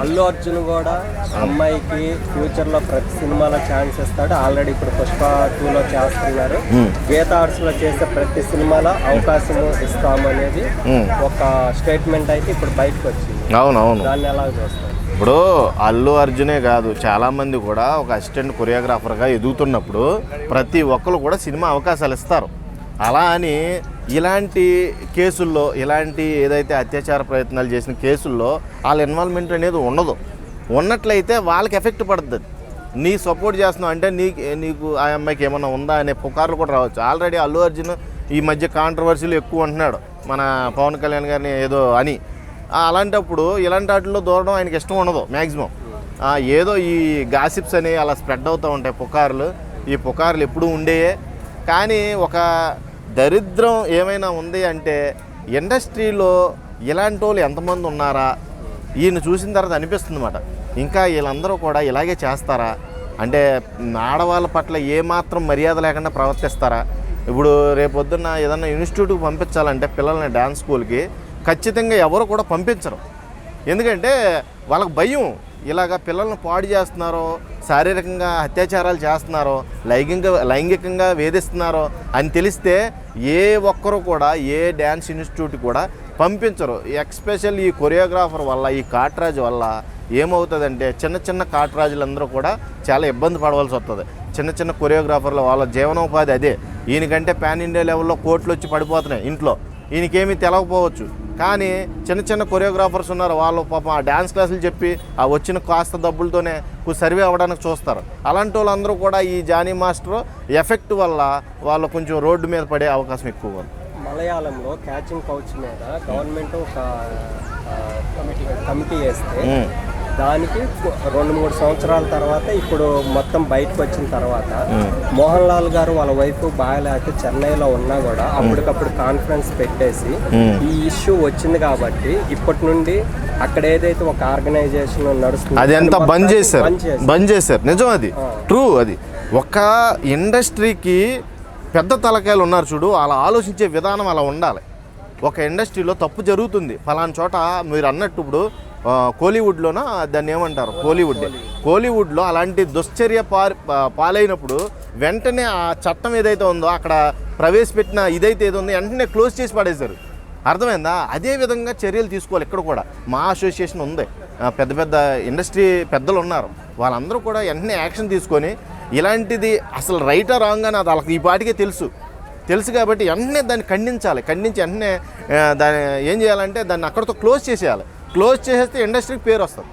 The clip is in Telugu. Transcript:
అల్లు అర్జున్ కూడా అమ్మాయికి ఫ్యూచర్ లో ప్రతి సినిమాలో ఛాన్స్ ఇస్తాడు. ఆల్రెడీ ఇప్పుడు పుష్ప 2లో చేస్తున్నారు. గీత ఆర్ట్స్ లో చేసే ప్రతి సినిమాలో అవకాశం ఇస్తాము అనేది ఒక స్టేట్మెంట్ అయితే ఇప్పుడు బయటకు వచ్చింది. అవునవును, దాన్ని ఎలా చూస్తారు? ఇప్పుడు అల్లు అర్జునే కాదు, చాలామంది కూడా ఒక అసిస్టెంట్ కొరియోగ్రాఫర్గా ఎదుగుతున్నప్పుడు ప్రతి ఒక్కరు కూడా సినిమా అవకాశాలు ఇస్తారు. అలా అని ఇలాంటి కేసుల్లో, ఇలాంటి ఏదైతే అత్యాచార ప్రయత్నాలు చేసిన కేసుల్లో వాళ్ళ ఇన్వాల్వ్మెంట్ అనేది ఉండదు. ఉన్నట్లయితే వాళ్ళకి ఎఫెక్ట్ పడుతుంది. నీ సపోర్ట్ చేస్తున్నావు అంటే నీకు ఆ అమ్మాయికి ఏమన్నా ఉందా అనే పుకార్లు కూడా రావచ్చు. ఆల్రెడీ అల్లు అర్జున్ ఈ మధ్య కాంట్రవర్సీలు ఎక్కువ అంటున్నాడు మన పవన్ కళ్యాణ్ గారిని ఏదో అని. అలాంటప్పుడు ఇలాంటి వాటిల్లో దూరడం ఆయనకి ఇష్టం ఉండదు మ్యాక్సిమం. ఏదో ఈ గాసిప్స్ అని అలా స్ప్రెడ్ అవుతూ ఉంటాయి పుకార్లు. ఈ పుకార్లు ఎప్పుడూ ఉండేయే. కానీ ఒక దరిద్రం ఏమైనా ఉంది అంటే ఇండస్ట్రీలో ఇలాంటి వాళ్ళు ఎంతమంది ఉన్నారా ఈయన చూసిన తర్వాత అనిపిస్తుంది అన్నమాట. ఇంకా వీళ్ళందరూ కూడా ఇలాగే చేస్తారా అంటే ఆడవాళ్ళ పట్ల ఏమాత్రం మర్యాద లేకుండా ప్రవర్తిస్తారా? ఇప్పుడు రేపొద్దున్న ఏదన్నా ఇన్స్టిట్యూట్కి పంపించాలంటే పిల్లల్ని డ్యాన్స్ స్కూల్కి ఖచ్చితంగా ఎవరు కూడా పంపించరు. ఎందుకంటే వాళ్ళకి భయం, ఇలాగ పిల్లల్ని పాడు చేస్తున్నారో, శారీరకంగా అత్యాచారాలు చేస్తున్నారో, లైంగికంగా వేధిస్తున్నారో అని తెలిస్తే ఏ ఒక్కరు కూడా ఏ డ్యాన్స్ ఇన్స్టిట్యూట్ కూడా పంపించరు. ఎక్స్పెషల్ ఈ కొరియోగ్రాఫర్ వల్ల, ఈ కాట్రాజ్ వల్ల ఏమవుతుందంటే చిన్న చిన్న కాట్రాజులందరూ కూడా చాలా ఇబ్బంది పడవలసి వస్తుంది. చిన్న చిన్న కొరియోగ్రాఫర్లు వాళ్ళ జీవనోపాధి అదే. ఈయనకంటే పాన్ ఇండియా లెవెల్లో కోట్లు వచ్చి పడిపోతున్నాయి ఇంట్లో, ఈయనకేమీ తెలవకపోవచ్చు. కానీ చిన్న చిన్న కొరియోగ్రాఫర్స్ ఉన్నారు, వాళ్ళు పాపం ఆ డ్యాన్స్ క్లాసులు చెప్పి ఆ వచ్చిన కాస్త డబ్బులతోనే సర్వే అవ్వడానికి చూస్తారు. అలాంటి వాళ్ళందరూ కూడా ఈ జానీ మాస్టర్ ఎఫెక్ట్ వల్ల వాళ్ళు కొంచెం రోడ్డు మీద పడే అవకాశం ఎక్కువ ఉంది. మలయాళంలో క్యాచింగ్ కౌచ్ మీద గవర్నమెంట్ ఒక కమిటీ వేస్తే దానికి 2-3 సంవత్సరాల తర్వాత ఇప్పుడు మొత్తం బయటకు వచ్చిన తర్వాత మోహన్ లాల్ గారు వాళ్ళ వైపు బాగాలేక చెన్నైలో ఉన్నా కూడా అప్పటికప్పుడు కాన్ఫరెన్స్ పెట్టేసి ఈ ఇష్యూ వచ్చింది కాబట్టి ఇప్పటి నుండి అక్కడ ఏదైతే ఒక ఆర్గనైజేషన్ నడుస్తుంది అది అంతా బంద్ చేశారు. నిజం, అది ట్రూ. అది ఒక ఇండస్ట్రీకి పెద్ద తలకాయలు ఉన్నారు చూడు, అలా ఆలోచించే విధానం అలా ఉండాలి. ఒక ఇండస్ట్రీలో తప్పు జరుగుతుంది ఫలానా చోట, మీరు అన్నట్టు ఇప్పుడు కోలీవుడ్లోనా దాన్ని ఏమంటారు, కోలీవుడ్లో అలాంటి దుశ్చర్య పాలైనప్పుడు వెంటనే ఆ చట్టం ఏదైతే ఉందో అక్కడ ప్రవేశపెట్టిన ఇదైతే ఏదో ఉందో వెంటనే క్లోజ్ చేసి పడేశారు. అర్థమైందా? అదే విధంగా చర్యలు తీసుకోవాలి. ఇక్కడ కూడా మా అసోసియేషన్ ఉంది, పెద్ద పెద్ద ఇండస్ట్రీ పెద్దలు ఉన్నారు, వాళ్ళందరూ కూడా వెంటనే యాక్షన్ తీసుకొని ఇలాంటిది అసలు రైటా రాంగ్ అని అది వాళ్ళకి ఈ పాటికే తెలుసు కాబట్టి వెంటనే దాన్ని ఖండించి వెంటనే దాన్ని ఏం చేయాలంటే దాన్ని అక్కడితో క్లోజ్ చేసేయాలి. క్లోజ్ చేసేస్తే ఇండస్ట్రీకి పేరు వస్తుంది.